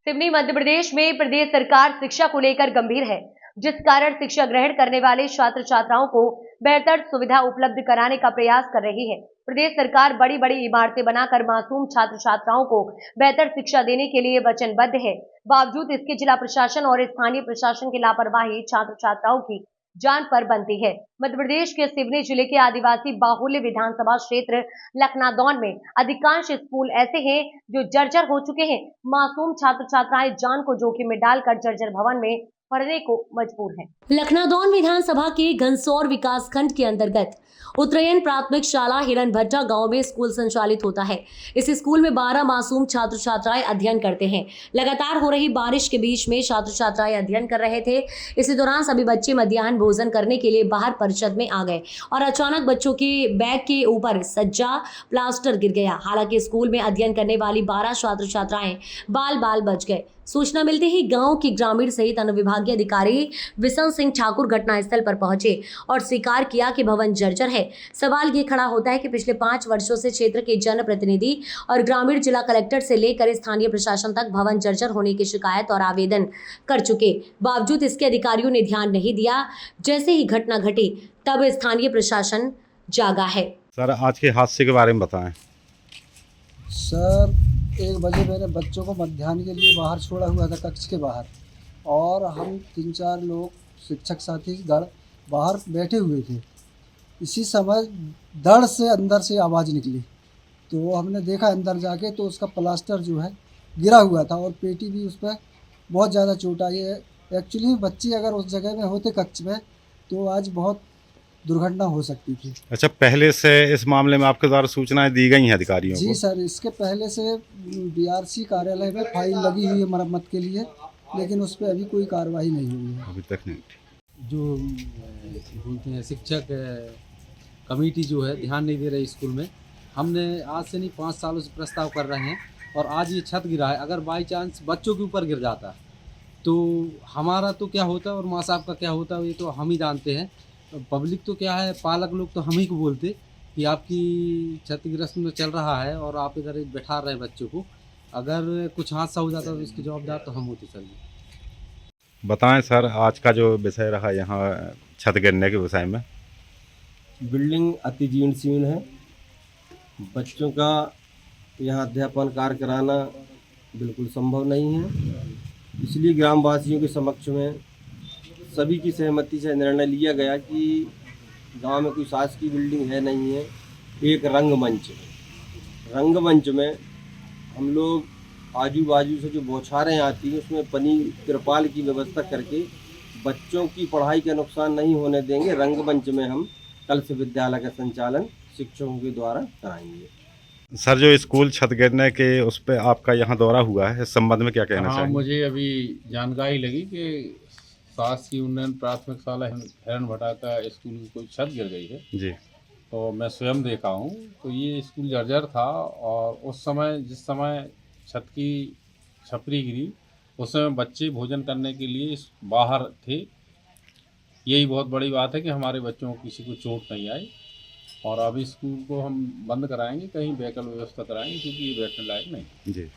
सिवनी मध्य प्रदेश में प्रदेश सरकार शिक्षा को लेकर गंभीर है, जिस कारण शिक्षा ग्रहण करने वाले छात्र छात्राओं को बेहतर सुविधा उपलब्ध कराने का प्रयास कर रही है। प्रदेश सरकार बड़ी बड़ी इमारतें बनाकर मासूम छात्र छात्राओं को बेहतर शिक्षा देने के लिए वचनबद्ध है। बावजूद इसके जिला प्रशासन और स्थानीय प्रशासन की लापरवाही छात्र छात्राओं की जान पर बनती है। मध्य प्रदेश के सिवनी जिले के आदिवासी बाहुल्य विधानसभा क्षेत्र लखनादौन में अधिकांश स्कूल ऐसे हैं जो जर्जर हो चुके हैं। मासूम छात्र छात्राएं जान को जोखिम में डालकर जर्जर भवन में पढ़ने को मजबूर हैं। लखनादौन विधानसभा के घनसौर विकास खंड के अंतर्गत उत्तरायण प्राथमिक शाला हिरन भट्टा गांव में स्कूल संचालित होता है। इस स्कूल में 12 मासूम छात्र छात्राएं अध्ययन करते हैं। लगातार हो रही बारिश के बीच में छात्र छात्राएं अध्ययन कर रहे थे। इसी दौरान सभी बच्चे मध्याह्न भोजन करने के लिए बाहर परिषद में आ गए और अचानक बच्चों के बैग के ऊपर सज्जा प्लास्टर गिर गया। हालांकि स्कूल में अध्ययन करने वाली 12 छात्र छात्राएं बाल बच गए। सूचना मिलते ही गांव के ग्रामीण सहित अनुविभागीय अधिकारी विशन सिंह ठाकुर घटनास्थल पर पहुंचे और स्वीकार किया कि भवन जर्जर है। सवाल ये खड़ा होता है कि पिछले 5 वर्षों से क्षेत्र के जनप्रतिनिधि और ग्रामीण जिला कलेक्टर से लेकर स्थानीय प्रशासन तक भवन जर्जर होने की शिकायत और आवेदन कर चुके, बावजूद इसके अधिकारियों ने ध्यान नहीं दिया। जैसे ही घटना घटी तब स्थानीय प्रशासन जागा है। सर, आज के हादसे के बारे में बताएं। सर, 1 बजे मेरे बच्चों को मध्याह्न के लिए बाहर छोड़ा हुआ था, कक्ष के बाहर, और हम 3-4 लोग शिक्षक साथी गण बाहर बैठे हुए थे। इसी समय धड़ से अंदर से आवाज़ निकली तो हमने देखा अंदर जाके तो उसका प्लास्टर जो है गिरा हुआ था और पेटी भी उस पर बहुत ज़्यादा चोट आई है। एक्चुअली बच्चे अगर उस जगह में होते कक्ष में तो आज बहुत दुर्घटना हो सकती थी। अच्छा, पहले से इस मामले में आपके द्वारा सूचनाएं दी गई हैं अधिकारियों को? जी सर, इसके पहले से बीआरसी कार्यालय में फाइल लगी हुई है मरम्मत के लिए, लेकिन उस पर अभी कोई कार्रवाई नहीं हुई है। अभी तक नहीं। जो बोलते हैं शिक्षक कमेटी जो है ध्यान नहीं दे रही स्कूल में। हमने आज से नहीं 5 सालों से प्रस्ताव कर रहे हैं और आज ये छत गिरा है। अगर बाई चांस बच्चों के ऊपर गिर जाता तो हमारा तो क्या होता और माँ साहब का क्या होता ये तो हम ही जानते हैं। पब्लिक तो क्या है, पालक लोग तो हम ही को बोलते कि आपकी क्षतिग्रस्त में चल रहा है और आप इधर बैठा रहे बच्चों को। अगर कुछ हादसा हो जाता तो इसके जवाबदार तो हम होते सर। बताएं सर, आज का जो विषय रहा यहाँ छत गिरने के विषय में। बिल्डिंग अति जीर्ण शीर्ण है। बच्चों का यहाँ अध्यापन कार्य कराना बिल्कुल संभव नहीं है, इसलिए ग्रामवासियों के समक्ष में सभी की सहमति से निर्णय लिया गया कि गांव में कोई शासकीय बिल्डिंग है नहीं है। एक रंगमंच में हम लोग आजू बाजू से जो बौछारें आती हैं उसमें पनी तिरपाल की व्यवस्था करके बच्चों की पढ़ाई का नुकसान नहीं होने देंगे। रंगमंच में हम कल से विद्यालय का संचालन शिक्षकों के द्वारा कराएंगे। सर, जो स्कूल छत गिरने के उस पर आपका यहाँ दौरा हुआ है, इस संबंध में क्या कहना चाहिए? मुझे अभी जानकारी लगी कि शासकीय उन्नयन प्राथमिक शाला हिरन भट्टा का स्कूल की कोई छत गिर गई है जी। तो मैं स्वयं देखा हूँ तो ये स्कूल जर्जर था और उस समय जिस समय छत की छपरी गिरी उस समय बच्चे भोजन करने के लिए बाहर थे। यही बहुत बड़ी बात है कि हमारे बच्चों को किसी को चोट नहीं आई और अभी स्कूल को हम बंद कराएंगे, कहीं वैकल्पिक व्यवस्था कराएंगे क्योंकि ये बैठने लायक नहीं। जी।